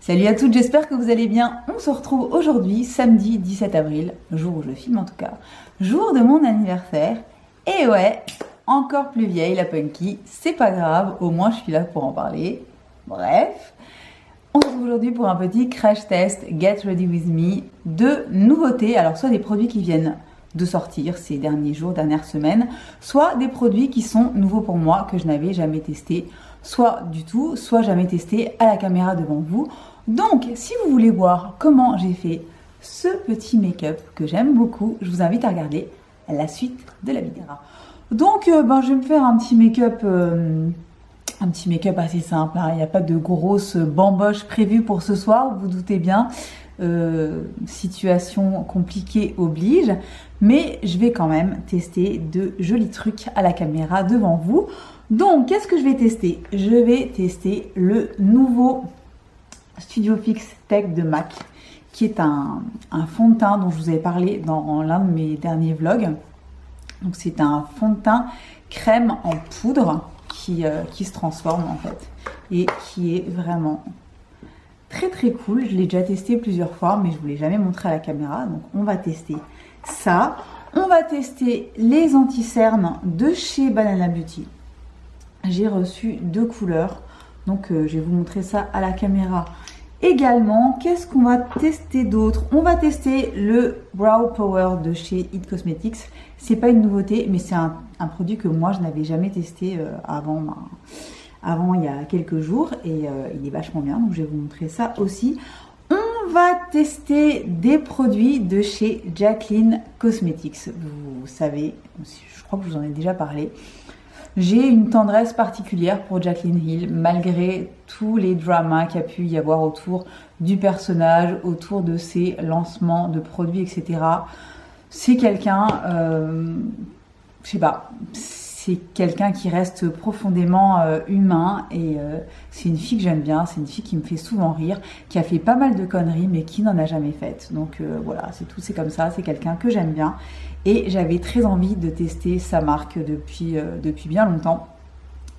Salut à toutes, j'espère que vous allez bien. On se retrouve aujourd'hui, samedi 17 avril, le jour où je filme en tout cas, jour de mon anniversaire. Et ouais, encore plus vieille la Punky, c'est pas grave, au moins je suis là pour en parler. Bref, on se retrouve aujourd'hui pour un petit crash test Get Ready With Me de nouveautés. Alors soit des produits qui viennent de sortir ces derniers jours, dernières semaines, soit des produits qui sont nouveaux pour moi, que je n'avais jamais testés, soit du tout, soit jamais testé à la caméra devant vous. Donc, si vous voulez voir comment j'ai fait ce petit make-up que j'aime beaucoup, je vous invite à regarder la suite de la vidéo. Donc, je vais me faire un petit make-up assez simple, hein. Il n'y a pas de grosses bamboches prévues pour ce soir, vous vous doutez bien. Situation compliquée oblige, mais je vais quand même tester de jolis trucs à la caméra devant vous. Donc, qu'est-ce que je vais tester? Je vais tester le nouveau Studio Fix Tech de MAC, qui est un fond de teint dont je vous avais parlé dans l'un de mes derniers vlogs. Donc, c'est un fond de teint crème en poudre qui se transforme en fait et qui est vraiment très très cool. Je l'ai déjà testé plusieurs fois, mais je ne vous l'ai jamais montré à la caméra. Donc, on va tester ça. On va tester les anti-cernes de chez Banana Beauty. J'ai reçu 2 couleurs, donc je vais vous montrer ça à la caméra également. Qu'est-ce qu'on va tester d'autre? On va tester le Brow Power de chez It Cosmetics. C'est pas une nouveauté, mais c'est un produit que moi je n'avais jamais testé avant il y a quelques jours, et il est vachement bien, donc je vais vous montrer ça aussi. On va tester des produits de chez Jaclyn Cosmetics. Vous savez, je crois que je vous en ai déjà parlé. J'ai une tendresse particulière pour Jaclyn Hill, malgré tous les dramas qu'il y a pu y avoir autour du personnage, autour de ses lancements de produits, etc. C'est quelqu'un, je sais pas, c'est quelqu'un qui reste profondément humain, et c'est une fille que j'aime bien, c'est une fille qui me fait souvent rire, qui a fait pas mal de conneries mais qui n'en a jamais faites. Donc voilà, c'est tout, c'est comme ça, c'est quelqu'un que j'aime bien. Et j'avais très envie de tester sa marque depuis bien longtemps.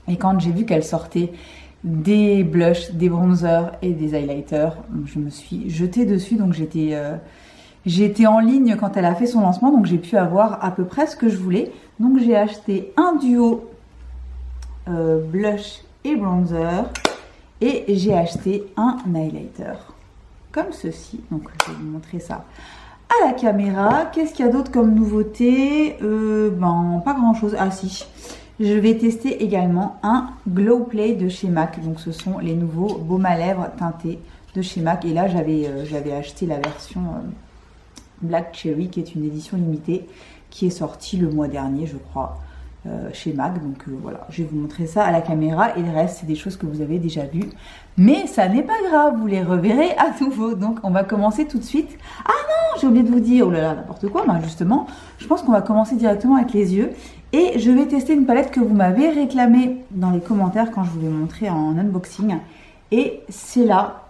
Et quand j'ai vu qu'elle sortait des blushs, des bronzers et des highlighters, je me suis jetée dessus. Donc j'étais en ligne quand elle a fait son lancement, donc j'ai pu avoir à peu près ce que je voulais. Donc j'ai acheté un duo blush et bronzer, et j'ai acheté un highlighter comme ceci. Donc je vais vous montrer ça à la caméra. Qu'est-ce qu'il y a d'autre comme nouveauté? Pas grand chose. Ah si, je vais tester également un Glow Play de chez MAC. Donc ce sont les nouveaux baumes à lèvres teintés de chez MAC, et là j'avais acheté la version Black Cherry, qui est une édition limitée qui est sortie le mois dernier, je crois, chez MAC. Donc voilà, je vais vous montrer ça à la caméra, et le reste c'est des choses que vous avez déjà vues, mais ça n'est pas grave, vous les reverrez à nouveau. Donc on va commencer tout de suite. Ah non, j'ai oublié de vous dire, oh là là, n'importe quoi. Justement, je pense qu'on va commencer directement avec les yeux, et je vais tester une palette que vous m'avez réclamée dans les commentaires quand je vous l'ai montré en unboxing, et c'est la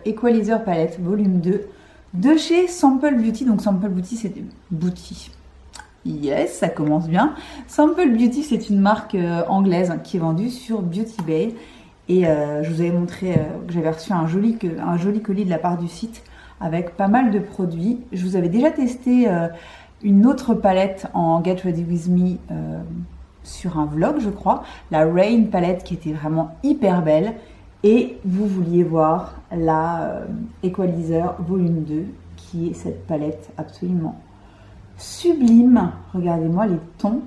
Equalizer Palette volume 2 de chez Sample Beauty. Donc Sample Beauty, c'est Beauty. Yes, ça commence bien. Sample Beauty, c'est une marque anglaise qui est vendue sur Beauty Bay. Et je vous avais montré que j'avais reçu un joli colis de la part du site avec pas mal de produits. Je vous avais déjà testé une autre palette en Get Ready With Me sur un vlog, je crois. La Rain palette, qui était vraiment hyper belle. Et vous vouliez voir la Equalizer volume 2, qui est cette palette absolument sublime. Regardez-moi les tons.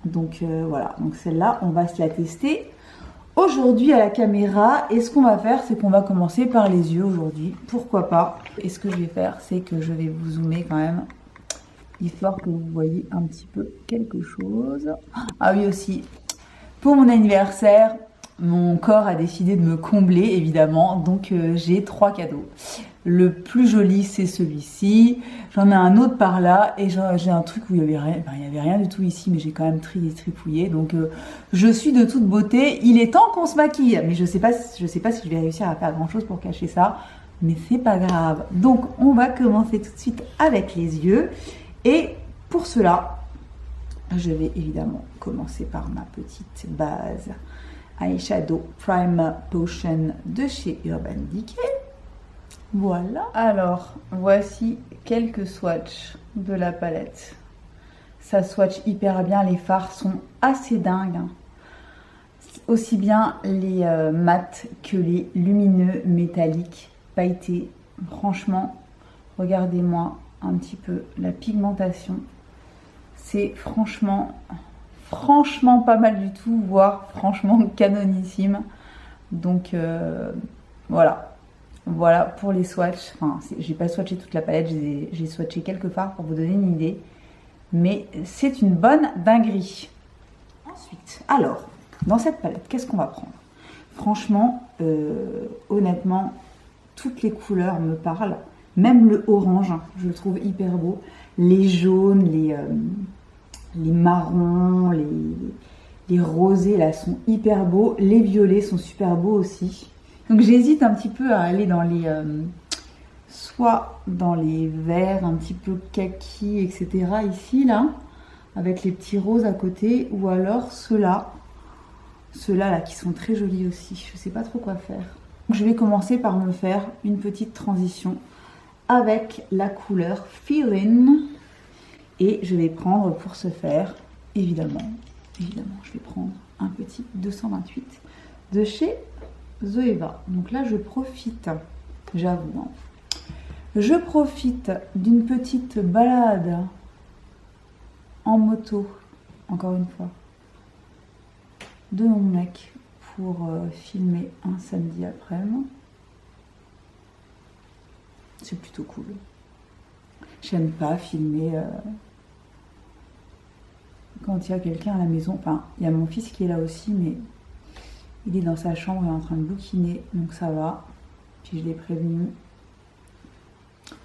Donc voilà, donc celle-là, on va se la tester aujourd'hui à la caméra. Et ce qu'on va faire, c'est qu'on va commencer par les yeux aujourd'hui. Pourquoi pas? Et ce que je vais faire, c'est que je vais vous zoomer quand même, histoire que vous voyez un petit peu quelque chose. Ah oui, aussi, pour mon anniversaire, mon corps a décidé de me combler, évidemment, donc j'ai 3 cadeaux. Le plus joli, c'est celui-ci. J'en ai un autre par là, et j'ai un truc où il y avait rien. Il y avait rien du tout ici, mais j'ai quand même tripouillé. Donc je suis de toute beauté. Il est temps qu'on se maquille, mais je sais pas si je vais réussir à faire grand chose pour cacher ça, mais c'est pas grave. Donc on va commencer tout de suite avec les yeux, et pour cela, je vais évidemment commencer par ma petite base Eyeshadow Primer Potion de chez Urban Decay. Voilà. Alors, voici quelques swatchs de la palette. Ça swatch hyper bien, les fards sont assez dingues. Aussi bien les mats que les lumineux métalliques pailletés. Franchement, regardez-moi un petit peu la pigmentation. C'est franchement pas mal du tout, voire franchement canonissime. Donc voilà. Voilà pour les swatchs. Enfin, j'ai pas swatché toute la palette, j'ai swatché quelques fards pour vous donner une idée. Mais c'est une bonne dinguerie. Ensuite, alors, dans cette palette, qu'est-ce qu'on va prendre? Franchement, honnêtement, toutes les couleurs me parlent. Même le orange, je le trouve hyper beau. Les jaunes, les marrons, les rosés, là, sont hyper beaux. Les violets sont super beaux aussi. Donc, j'hésite un petit peu à aller dans les... soit dans les verts un petit peu kaki, etc. ici, là, avec les petits roses à côté, ou alors ceux-là là qui sont très jolis aussi. Je sais pas trop quoi faire. Donc, je vais commencer par me faire une petite transition avec la couleur Feeling, et je vais prendre pour ce faire, évidemment, je vais prendre un petit 228 de chez Zoeva. Donc là, je profite, j'avoue, hein, je profite d'une petite balade en moto, encore une fois, de mon mec pour filmer un samedi après-midi. C'est plutôt cool. J'aime pas filmer quand il y a quelqu'un à la maison. Enfin, il y a mon fils qui est là aussi, mais il est dans sa chambre, il est en train de bouquiner, donc ça va. Puis je l'ai prévenu.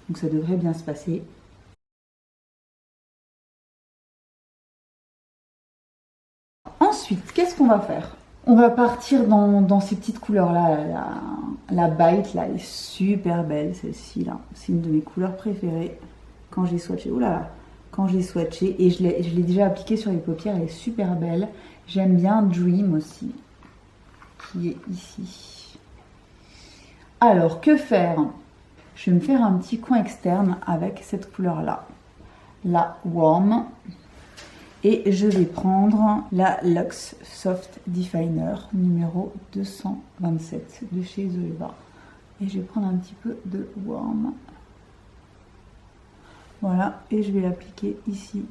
Donc ça devrait bien se passer. Ensuite, qu'est-ce qu'on va faire? On va partir dans ces petites couleurs-là. La Bite, là, elle est super belle, celle-ci, là. C'est une de mes couleurs préférées. Quand j'ai swatché, oh là là, quand j'ai swatché, et je l'ai déjà appliquée sur les paupières, elle est super belle. J'aime bien Dream aussi, qui est ici. Alors, que faire? Je vais me faire un petit coin externe avec cette couleur-là, la Warm. Et je vais prendre la Luxe Soft Definer numéro 227 de chez Zoeva. Et je vais prendre un petit peu de Warm. Voilà, et je vais l'appliquer ici.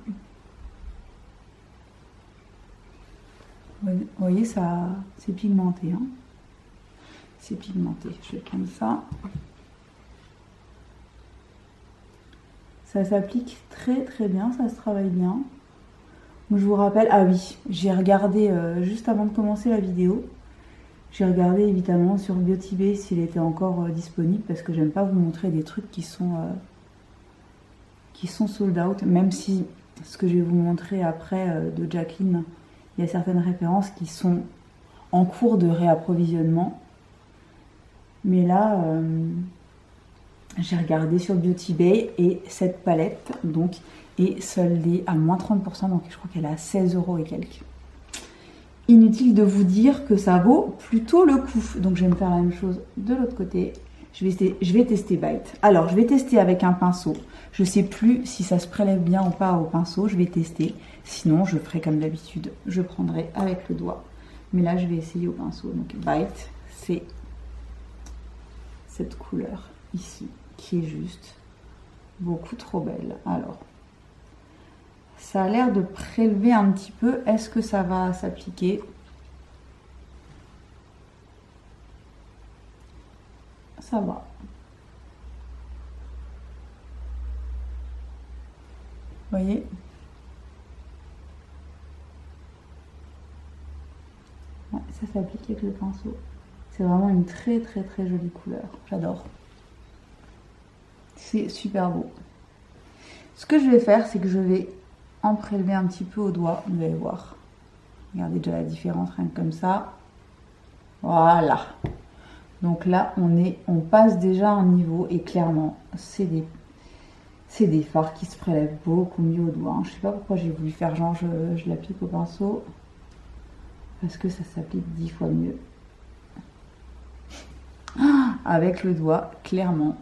Vous voyez, ça, c'est pigmenté. Hein, c'est pigmenté. Je vais prendre ça. Ça s'applique très très bien, ça se travaille bien. Donc, je vous rappelle, ah oui, j'ai regardé juste avant de commencer la vidéo. J'ai regardé évidemment sur Beauty Bay s'il était encore disponible, parce que j'aime pas vous montrer des trucs qui sont sold out, même si ce que je vais vous montrer après de Jacqueline, il y a certaines références qui sont en cours de réapprovisionnement. Mais là, j'ai regardé sur Beauty Bay et cette palette donc est soldée à moins 30%, donc je crois qu'elle est à 16 € et quelques. Inutile de vous dire que ça vaut plutôt le coup. Donc je vais me faire la même chose de l'autre côté. Je vais tester Bite. Alors je vais tester avec un pinceau. Je sais plus si ça se prélève bien ou pas au pinceau. Je vais tester. Sinon je ferai comme d'habitude. Je prendrai avec le doigt. Mais là je vais essayer au pinceau. Donc Bite, c'est cette couleur ici qui est juste beaucoup trop belle. Alors ça a l'air de prélever un petit peu. Est-ce que ça va s'appliquer? Ça va. Vous voyez? Ouais, ça s'applique avec le pinceau. C'est vraiment une très très très jolie couleur. J'adore. C'est super beau. Ce que je vais faire, c'est que je vais en prélever un petit peu au doigt. Vous allez voir. Regardez déjà la différence, rien que comme ça. Voilà. Donc là, on passe déjà un niveau et clairement, c'est des fards qui se prélèvent beaucoup mieux au doigt. Je sais pas pourquoi j'ai voulu faire genre je l'applique au pinceau. parce que ça s'applique 10 fois mieux. Avec le doigt, clairement.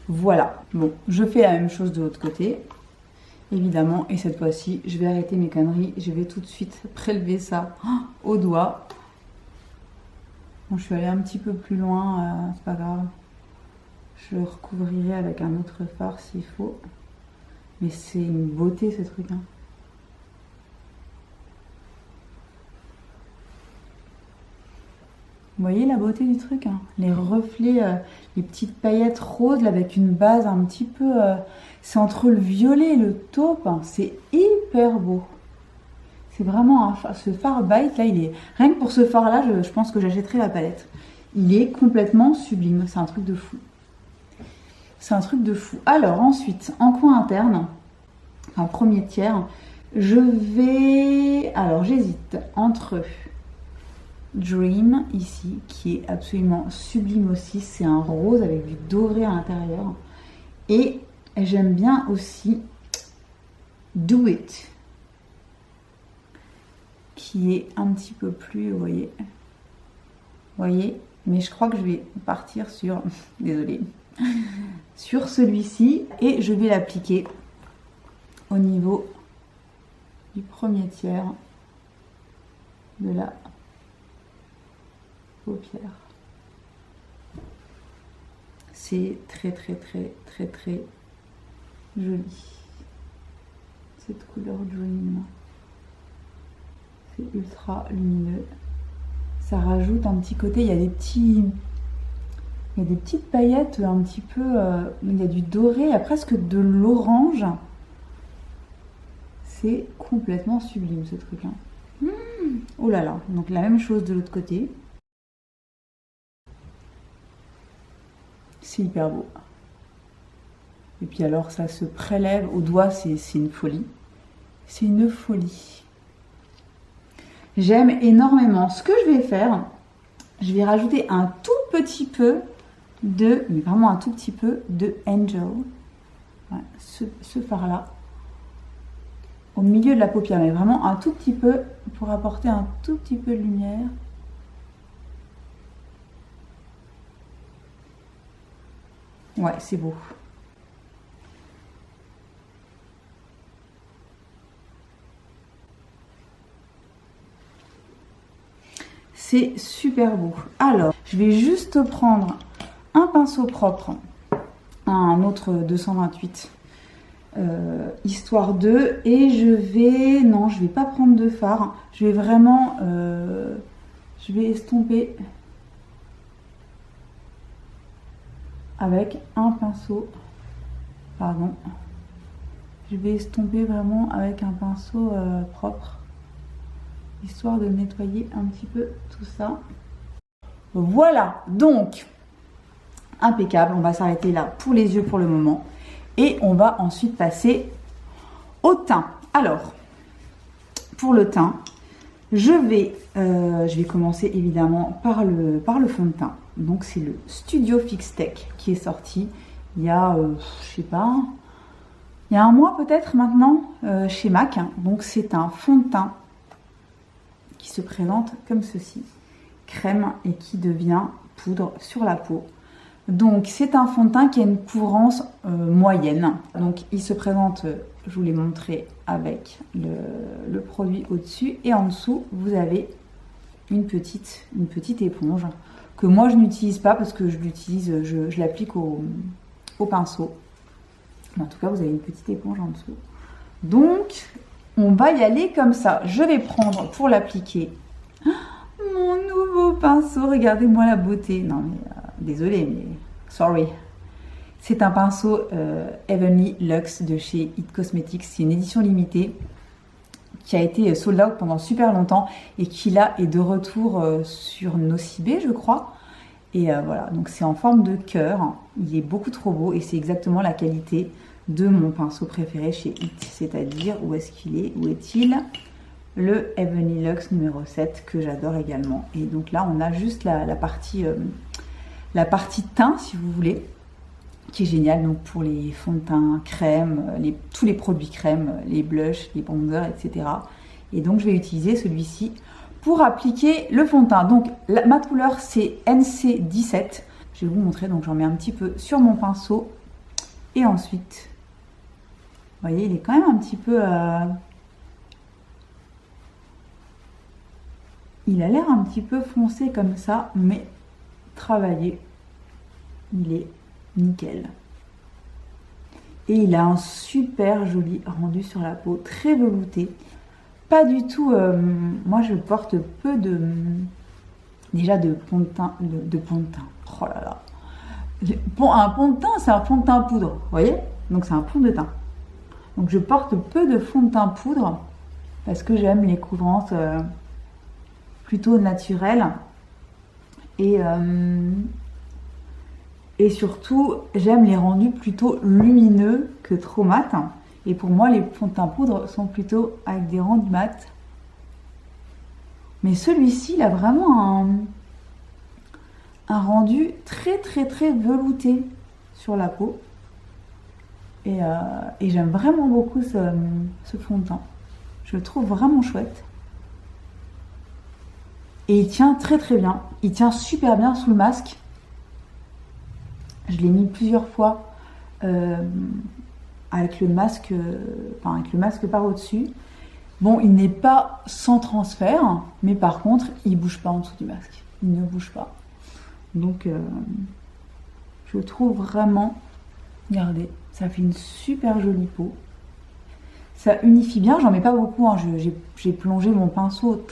Voilà. Bon, je fais la même chose de l'autre côté, évidemment. Et cette fois-ci, je vais arrêter mes conneries. Je vais tout de suite prélever ça au doigt. Bon, je suis allée un petit peu plus loin, c'est pas grave. Je le recouvrirai avec un autre fard s'il faut. Mais c'est une beauté ce truc, hein. Vous voyez la beauté du truc, hein, les reflets, les petites paillettes roses là, avec une base un petit peu... c'est entre le violet et le taupe, hein, c'est hyper beau. C'est vraiment ce fard bite là, il est... Rien que pour ce fard là, je pense que j'achèterai la palette. Il est complètement sublime, c'est un truc de fou. C'est un truc de fou. Alors ensuite, en coin interne, enfin premier tiers, je vais... Alors j'hésite entre... Dream ici qui est absolument sublime aussi, c'est un rose avec du doré à l'intérieur, et j'aime bien aussi Do It qui est un petit peu plus, vous voyez, mais je crois que je vais partir sur désolée, sur celui-ci, et je vais l'appliquer au niveau du premier tiers de la paupière. C'est très joli, cette couleur Dream, c'est ultra lumineux, ça rajoute un petit côté, il y a des petites paillettes un petit peu, il y a du doré, il y a presque de l'orange, c'est complètement sublime ce truc là. Oh là là, donc la même chose de l'autre côté. C'est hyper beau. Et puis alors ça se prélève au doigt, c'est une folie. C'est une folie. J'aime énormément. Ce que je vais faire, je vais rajouter un tout petit peu de, mais vraiment un tout petit peu de Angel. Voilà, ce fard là. Au milieu de la paupière, mais vraiment un tout petit peu pour apporter un tout petit peu de lumière. Ouais, c'est beau. C'est super beau. Alors, je vais juste prendre un pinceau propre, un autre 228, histoire de, et je vais, non, je vais pas prendre de fard, je vais vraiment, je vais estomper avec un pinceau, pardon, je vais estomper vraiment avec un pinceau propre, histoire de nettoyer un petit peu tout ça. Voilà, donc impeccable, on va s'arrêter là pour les yeux pour le moment, et on va ensuite passer au teint. Alors, pour le teint, je vais commencer évidemment par le fond de teint. Donc c'est le Studio Fix Tech qui est sorti il y a, je sais pas, il y a un mois peut-être maintenant chez MAC. Donc c'est un fond de teint qui se présente comme ceci, crème, et qui devient poudre sur la peau. Donc c'est un fond de teint qui a une couvrance moyenne. Donc il se présente, je vous l'ai montré, avec le produit au-dessus, et en dessous vous avez une petite éponge que moi je n'utilise pas parce que je l'applique au pinceau. Mais en tout cas vous avez une petite éponge en dessous. Donc on va y aller comme ça. Je vais prendre pour l'appliquer mon nouveau pinceau. Regardez-moi la beauté. Non mais désolée, mais sorry. C'est un pinceau Heavenly Luxe de chez It Cosmetics. C'est une édition limitée qui a été sold out pendant super longtemps et qui là est de retour sur Nocibé, je crois. Et voilà, donc c'est en forme de cœur. Il est beaucoup trop beau et c'est exactement la qualité de mon pinceau préféré chez It. C'est-à-dire, où est-ce qu'il est? Où est-il? Le Heavenly Luxe numéro 7 que j'adore également. Et donc là, on a juste la partie teint, si vous voulez. qui est génial donc pour les fonds de teint, crème, tous les produits crème, les blushs, les bronzers, etc. Et donc je vais utiliser celui-ci pour appliquer le fond de teint. Donc ma couleur c'est NC17. Je vais vous montrer, donc j'en mets un petit peu sur mon pinceau. Et ensuite, vous voyez, il est quand même un petit peu... il a l'air un petit peu foncé comme ça, mais travaillé. Il est nickel. Et il a un super joli rendu sur la peau, très velouté. Pas du tout... moi, je porte peu de... déjà de fond de teint. De fond de teint. Oh là là. Un fond de teint, c'est un fond de teint poudre. Vous voyez? Donc, c'est un fond de teint. Donc, je porte peu de fond de teint poudre parce que j'aime les couvrances plutôt naturelles. Et surtout, j'aime les rendus plutôt lumineux que trop mat. Et pour moi, les fonds de teint poudre sont plutôt avec des rendus mat. Mais celui-ci, il a vraiment un rendu très velouté sur la peau. Et j'aime vraiment beaucoup ce fond de teint. Je le trouve vraiment chouette. Et il tient très bien. Il tient super bien sous le masque. Je l'ai mis plusieurs fois avec le masque par au-dessus. Bon, il n'est pas sans transfert, mais par contre, il ne bouge pas en dessous du masque. Il ne bouge pas. Donc, je trouve vraiment, regardez, ça fait une super jolie peau. Ça unifie bien, j'en mets pas beaucoup, hein. J'ai plongé mon pinceau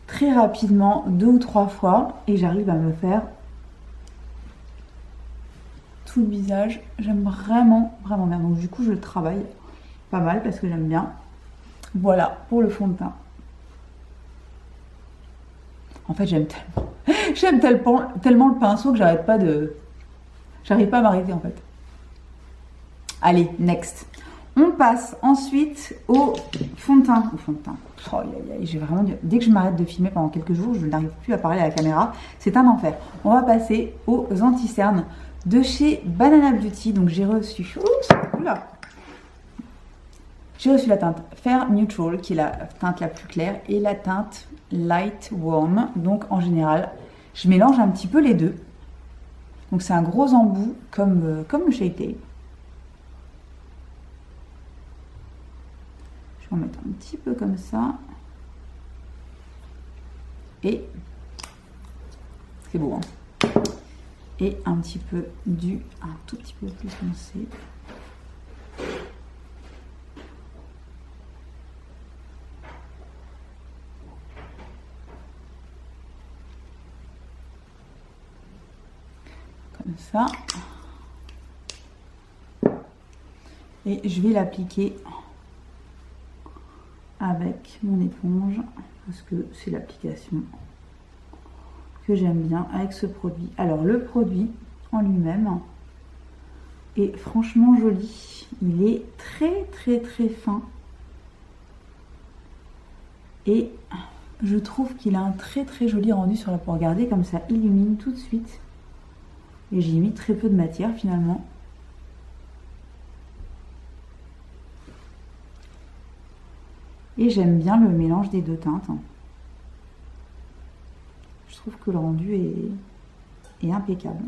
très rapidement, 2 ou 3 fois, et j'arrive à me faire tout le visage. J'aime vraiment bien. Donc du coup, je le travaille pas mal parce que j'aime bien. Voilà pour le fond de teint. En fait, j'aime tellement le pinceau que j'arrive pas à m'arrêter en fait. Allez, next. On passe ensuite au fond de teint. Oh, j'ai vraiment dès que je m'arrête de filmer pendant quelques jours, je n'arrive plus à parler à la caméra. C'est un enfer. On va passer aux anti-cernes de chez Banana Beauty. Donc j'ai reçu... J'ai reçu la teinte Fair Neutral, qui est la teinte la plus claire, et la teinte Light Warm. Donc en général, je mélange un petit peu les deux. Donc c'est un gros embout comme le Shake Tape. Je vais en mettre un petit peu comme ça. Et c'est beau, hein. Et un petit peu un tout petit peu plus foncé. Comme ça. Et je vais l'appliquer avec mon éponge parce que c'est l'application que j'aime bien avec ce produit. Alors le produit en lui-même est franchement joli. Il est très fin et je trouve qu'il a un très joli rendu sur la peau. Regardez comme ça illumine tout de suite et j'ai mis très peu de matière finalement. Et j'aime bien le mélange des deux teintes. Je trouve que le rendu est impeccable.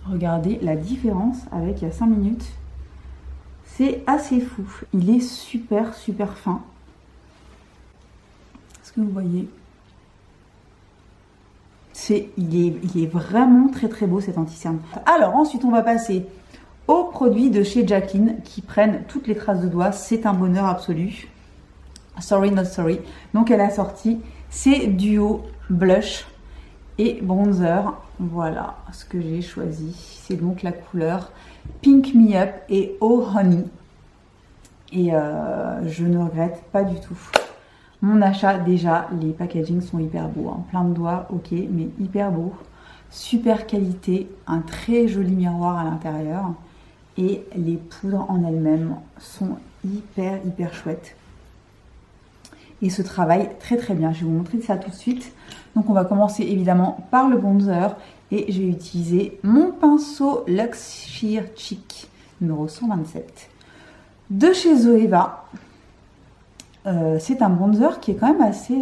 Regardez la différence avec il y a 5 minutes. C'est assez fou. Il est super fin. Est-ce que vous voyez? Il est vraiment très beau cet anti-cerne. Alors ensuite on va passer aux produits de chez Jacqueline qui prennent toutes les traces de doigts. C'est un bonheur absolu. Sorry not sorry. Donc elle a sorti ses duos blush et bronzer. Voilà ce que j'ai choisi. C'est donc la couleur Pink Me Up et Oh Honey. Et je ne regrette pas du tout mon achat. Déjà les packagings sont hyper beaux, hein. Plein de doigts, ok, mais hyper beau. Super qualité, un très joli miroir à l'intérieur. Et les poudres en elles-mêmes sont hyper chouettes. et se travaille très très bien. Je vais vous montrer ça tout de suite. Donc on va commencer évidemment par le bronzer et je vais utiliser mon pinceau Luxe Sheer Cheek numéro 127 de chez Zoeva. C'est un bronzer qui est quand même assez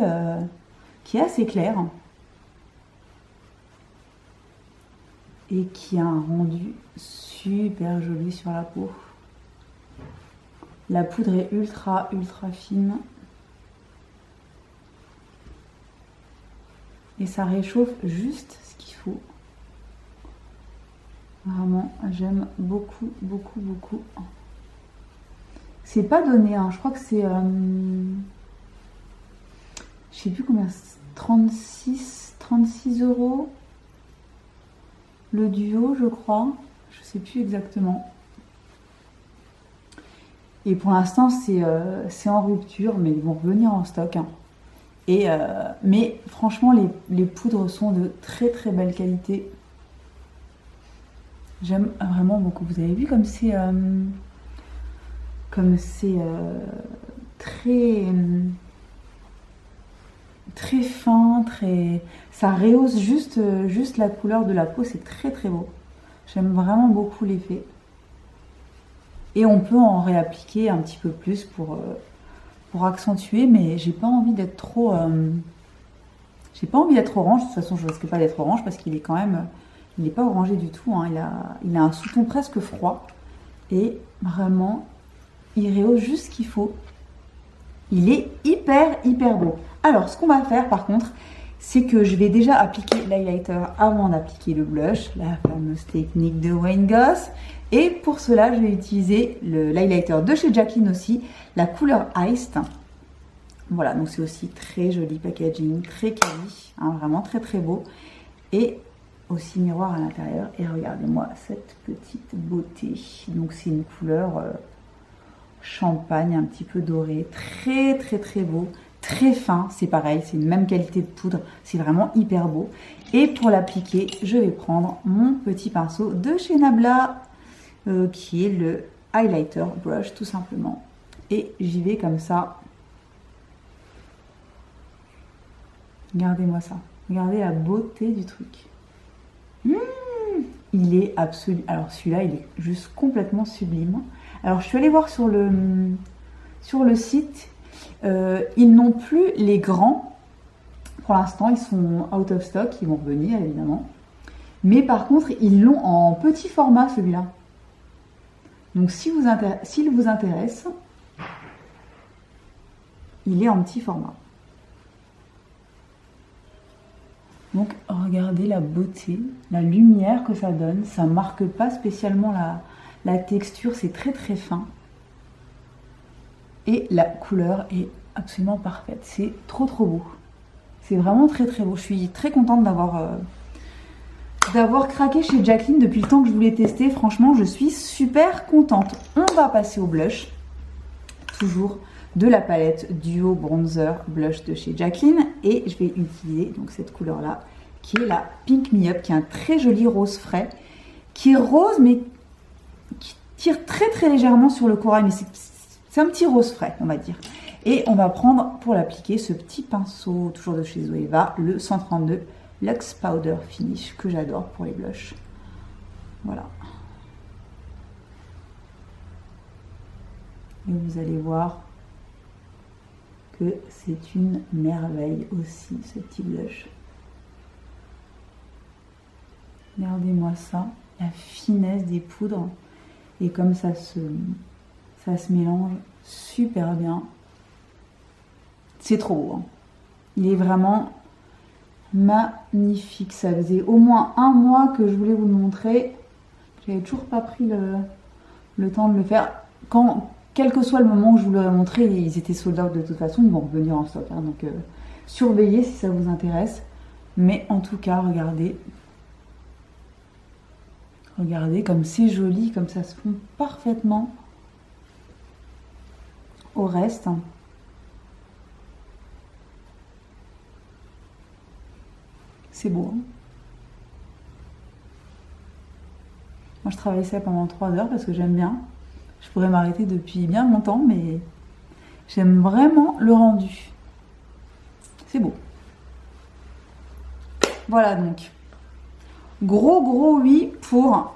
clair et qui a un rendu super joli sur la peau. La poudre est ultra fine et ça réchauffe juste ce qu'il faut. Vraiment, j'aime beaucoup. C'est pas donné, hein. Je crois que c'est je sais plus combien, 36 € le duo, je crois. Je sais plus exactement. Et pour l'instant, c'est en rupture, mais ils vont revenir en stock, hein. Mais franchement, les poudres sont de très belle qualité. J'aime vraiment beaucoup. Vous avez vu comme c'est très fin, ça rehausse juste la couleur de la peau. C'est très beau. J'aime vraiment beaucoup l'effet. Et on peut en réappliquer un petit peu plus pour accentuer, mais j'ai pas envie d'être trop orange. De toute façon, je risque pas d'être orange parce qu'il est quand même, il n'est pas orangé du tout, hein. Il a un sous-ton presque froid et vraiment il rehausse juste ce qu'il faut. Il est hyper beau. Alors ce qu'on va faire par contre, c'est que je vais déjà appliquer l'highlighter avant d'appliquer le blush, la fameuse technique de Wayne Goss. Et pour cela, je vais utiliser l'highlighter de chez Jacqueline aussi, la couleur Iced. Voilà, donc c'est aussi très joli packaging, très quali, hein, vraiment très beau. Et aussi miroir à l'intérieur. Et regardez-moi cette petite beauté. Donc c'est une couleur champagne, un petit peu doré, très beau. Très fin, c'est pareil, c'est une même qualité de poudre, c'est vraiment hyper beau. Et pour l'appliquer, je vais prendre mon petit pinceau de chez Nabla, qui est le highlighter brush tout simplement. Et j'y vais comme ça. Regardez-moi ça, regardez la beauté du truc. Il est absolu. Alors celui-là, il est juste complètement sublime. Alors je suis allée voir sur le site. Ils n'ont plus les grands. Pour l'instant, ils sont out of stock. Ils vont revenir, évidemment. Mais par contre, ils l'ont en petit format, celui-là. Donc, s'il vous intéresse, il est en petit format. Donc, regardez la beauté, la lumière que ça donne. Ça ne marque pas spécialement la texture. C'est très fin. Et la couleur est absolument parfaite. C'est trop beau. C'est vraiment très beau. Je suis très contente d'avoir craqué chez Jacqueline depuis le temps que je voulais tester. Franchement, je suis super contente. On va passer au blush. Toujours de la palette Duo Bronzer Blush de chez Jacqueline. Et je vais utiliser donc cette couleur-là, qui est la Pink Me Up, qui est un très joli rose frais. Qui est rose, mais qui tire très légèrement sur le corail. Mais c'est un petit rose frais, on va dire. Et on va prendre, pour l'appliquer, ce petit pinceau, toujours de chez Zoeva, le 132 Luxe Powder Finish, que j'adore pour les blushs. Voilà. Et vous allez voir que c'est une merveille aussi, ce petit blush. Regardez-moi ça, la finesse des poudres. Et comme ça se mélange super bien. C'est trop beau, hein. Il est vraiment magnifique. Ça faisait au moins un mois que je voulais vous le montrer. J'avais toujours pas pris le temps de le faire. Quel que soit le moment où je vous l'aurais montré, ils étaient sold out de toute façon. Ils vont revenir en stock, hein. Donc surveillez si ça vous intéresse. Mais en tout cas, regardez. Regardez comme c'est joli, comme ça se fond parfaitement au reste. C'est beau, hein. Moi, je travaille ça pendant 3 heures parce que j'aime bien. Je pourrais m'arrêter depuis bien longtemps, mais j'aime vraiment le rendu. C'est beau. Voilà donc. Gros oui pour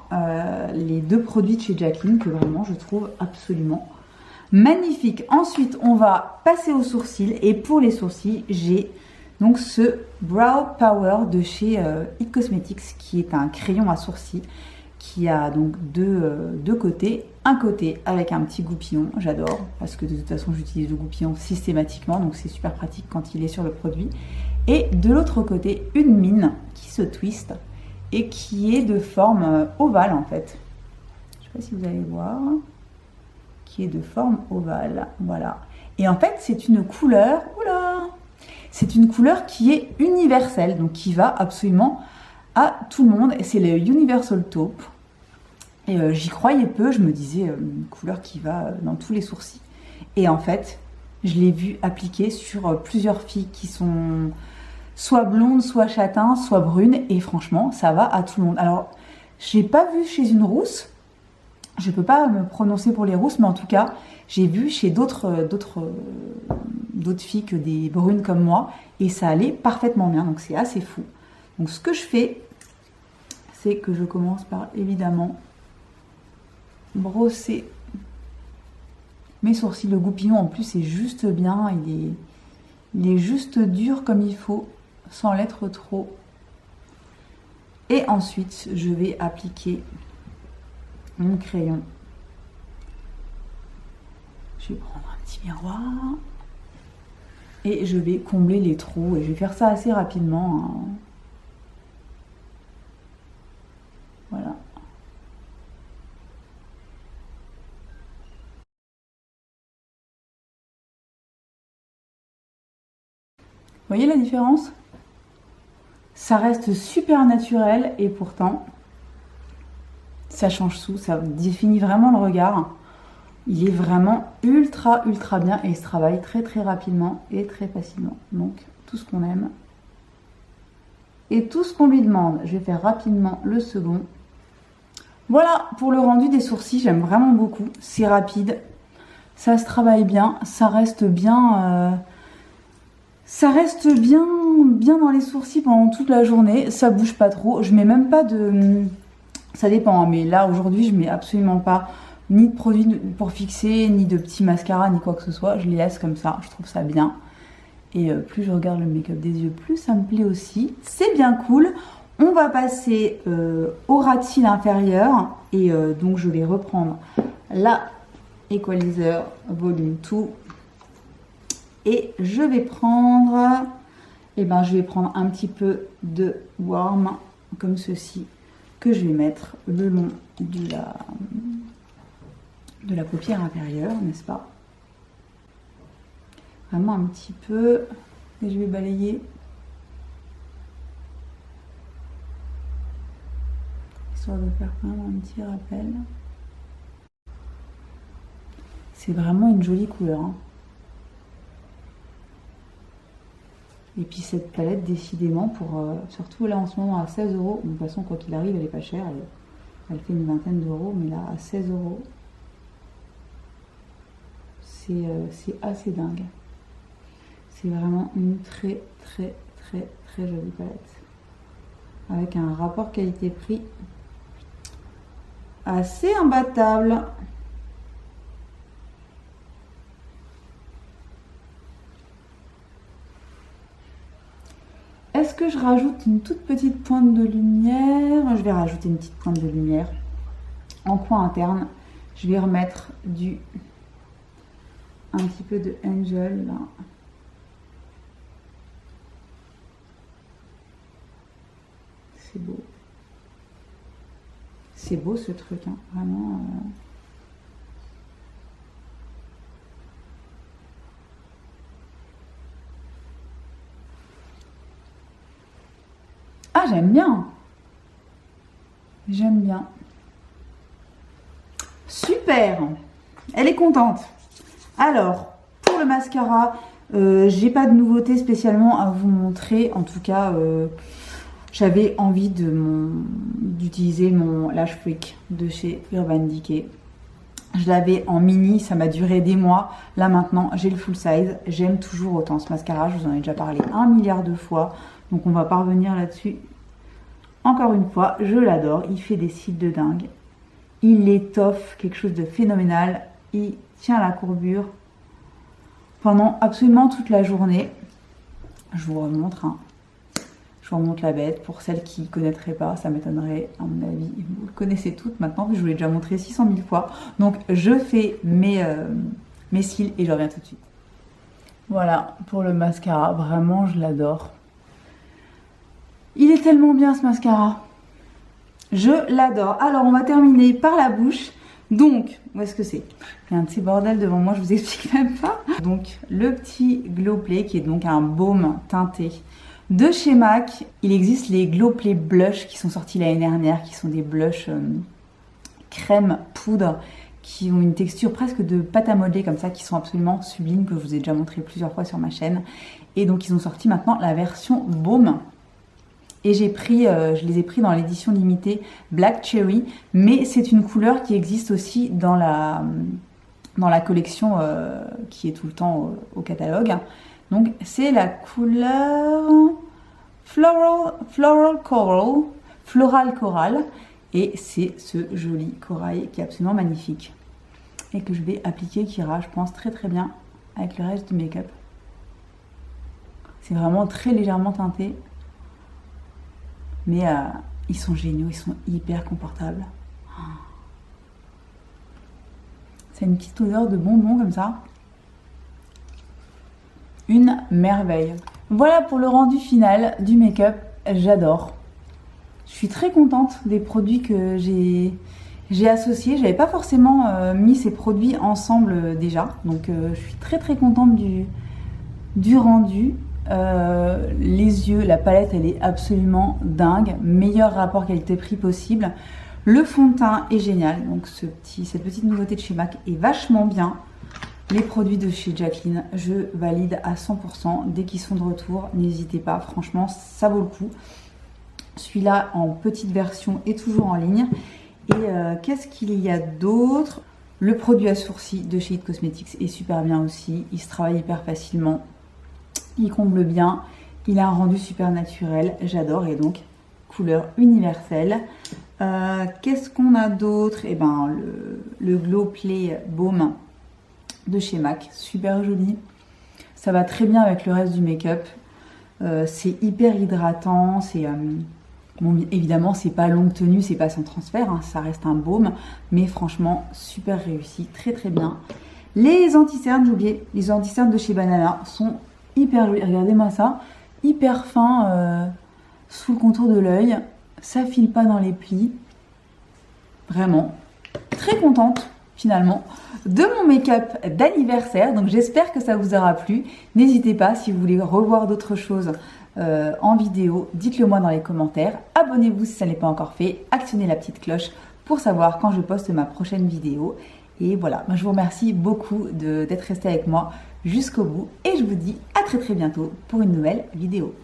les deux produits de chez Jacqueline que vraiment je trouve absolument magnifique. Ensuite, on va passer aux sourcils. Et pour les sourcils, j'ai donc ce Brow Power de chez It Cosmetics qui est un crayon à sourcils qui a donc deux côtés. Un côté avec un petit goupillon, j'adore parce que de toute façon j'utilise le goupillon systématiquement donc c'est super pratique quand il est sur le produit. Et de l'autre côté, une mine qui se twiste et qui est de forme ovale en fait. Je ne sais pas si vous allez voir. Qui est de forme ovale, voilà. Et en fait, c'est une couleur, oula, c'est une couleur qui est universelle, donc qui va absolument à tout le monde. Et c'est le Universal Taupe. Et j'y croyais peu, je me disais une couleur qui va dans tous les sourcils. Et en fait, je l'ai vu appliquer sur plusieurs filles qui sont soit blondes, soit châtains, soit brunes. Et franchement, ça va à tout le monde. Alors, je n'ai pas vu chez une rousse. Je ne peux pas me prononcer pour les rousses, mais en tout cas, j'ai vu chez d'autres filles que des brunes comme moi, et ça allait parfaitement bien, donc c'est assez fou. Donc ce que je fais, c'est que je commence par évidemment brosser mes sourcils. Le goupillon en plus est juste bien, il est juste dur comme il faut, sans l'être trop. Et ensuite, je vais appliquer mon crayon. Je vais prendre un petit miroir et je vais combler les trous et je vais faire ça assez rapidement, hein. Voilà. Vous voyez la différence? Ça reste super naturel et pourtant ça change tout, ça définit vraiment le regard. Il est vraiment ultra bien et il se travaille très rapidement et très facilement. Donc tout ce qu'on aime et tout ce qu'on lui demande. Je vais faire rapidement le second. Voilà pour le rendu des sourcils, j'aime vraiment beaucoup. C'est rapide, ça se travaille bien, ça reste bien bien dans les sourcils pendant toute la journée. Ça bouge pas trop, je mets même pas de... Ça dépend, mais là aujourd'hui je mets absolument pas ni de produit pour fixer, ni de petits mascaras, ni quoi que ce soit. Je les laisse comme ça, je trouve ça bien. Et plus je regarde le make-up des yeux, plus ça me plaît aussi. C'est bien cool. On va passer au ras de cils inférieur. Et donc je vais reprendre la Equalizer Volume 2. Et je vais prendre, un petit peu de Warm, comme ceci, que je vais mettre le long de la paupière inférieure, n'est-ce pas? Vraiment un petit peu, et je vais balayer, histoire de faire vraiment un petit rappel. C'est vraiment une jolie couleur, hein. Et puis cette palette, décidément, surtout là en ce moment à 16 €, de toute façon quoi qu'il arrive elle est pas chère, elle fait une vingtaine d'euros, mais là à 16 €, c'est assez dingue. C'est vraiment une très jolie palette. Avec un rapport qualité-prix assez imbattable. Est-ce que je rajoute une toute petite pointe de lumière? Je vais rajouter une petite pointe de lumière. En coin interne, je vais remettre un petit peu de Angel là. C'est beau. C'est beau ce truc, hein, vraiment. Ah, j'aime bien. J'aime bien. Super. Elle est contente. Alors, pour le mascara, j'ai pas de nouveauté spécialement à vous montrer. En tout cas, j'avais envie d'utiliser mon Lash Freak de chez Urban Decay. Je l'avais en mini, ça m'a duré des mois. Là maintenant, j'ai le full size. J'aime toujours autant ce mascara. Je vous en ai déjà parlé 1 milliard de fois. Donc on va pas revenir là-dessus. Encore une fois, je l'adore. Il fait des cils de dingue. Il étoffe quelque chose de phénoménal. Il tient la courbure pendant absolument toute la journée. Je vous remontre. Je vous remonte la bête. Pour celles qui ne connaîtraient pas, ça m'étonnerait. À mon avis, vous le connaissez toutes maintenant. Je vous l'ai déjà montré 600 000 fois. Donc, je fais mes cils et je reviens tout de suite. Voilà pour le mascara. Vraiment, je l'adore. Il est tellement bien ce mascara. Je l'adore. Alors, on va terminer par la bouche. Donc, où est-ce que c'est? Il y a un petit bordel devant moi, je vous explique même pas. Donc, le petit Glow Play qui est donc un baume teinté de chez MAC. Il existe les Glow Play Blush qui sont sortis l'année dernière, qui sont des blushs crème poudre qui ont une texture presque de pâte à modeler comme ça, qui sont absolument sublimes, que je vous ai déjà montré plusieurs fois sur ma chaîne. Et donc, ils ont sorti maintenant la version baume. Et je les ai pris dans l'édition limitée Black Cherry, mais c'est une couleur qui existe aussi dans la collection qui est tout le temps au catalogue. Donc c'est la couleur Floral Coral, et c'est ce joli corail qui est absolument magnifique et que je vais appliquer, qui ira je pense très très bien avec le reste du make-up. C'est vraiment très légèrement teinté. Mais ils sont géniaux, ils sont hyper confortables. C'est une petite odeur de bonbon comme ça. Une merveille. Voilà pour le rendu final du make-up. J'adore. Je suis très contente des produits que j'ai associés. J'avais pas forcément mis ces produits ensemble déjà. Donc je suis très très contente du rendu. Les yeux, la palette elle est absolument dingue, meilleur rapport qualité-prix possible. Le fond de teint est génial, donc cette petite nouveauté de chez MAC est vachement bien. Les produits de chez Jacqueline, je valide à 100%. Dès qu'ils sont de retour, n'hésitez pas, franchement ça vaut le coup. Celui-là en petite version est toujours en ligne. Et qu'est-ce qu'il y a d'autre? Le produit à sourcils de chez It Cosmetics est super bien aussi, il se travaille hyper facilement. Il comble bien, il a un rendu super naturel, j'adore, et donc couleur universelle. Qu'est-ce qu'on a d'autre? Eh ben le Glow Play Baume de chez MAC, super joli. Ça va très bien avec le reste du make-up. C'est hyper hydratant, c'est bon, évidemment c'est pas longue tenue, c'est pas sans transfert, hein, ça reste un baume, mais franchement super réussi, très très bien. Les anti-cernes, j'ai oublié, les anti-cernes de chez Banana sont hyper joli, regardez-moi ça, hyper fin sous le contour de l'œil, ça file pas dans les plis, vraiment très contente finalement de mon make-up d'anniversaire. Donc j'espère que ça vous aura plu, n'hésitez pas si vous voulez revoir d'autres choses en vidéo, dites-le moi dans les commentaires, abonnez-vous si ça n'est pas encore fait, actionnez la petite cloche pour savoir quand je poste ma prochaine vidéo. Et voilà, je vous remercie beaucoup d'être resté avec moi jusqu'au bout et je vous dis à très très bientôt pour une nouvelle vidéo.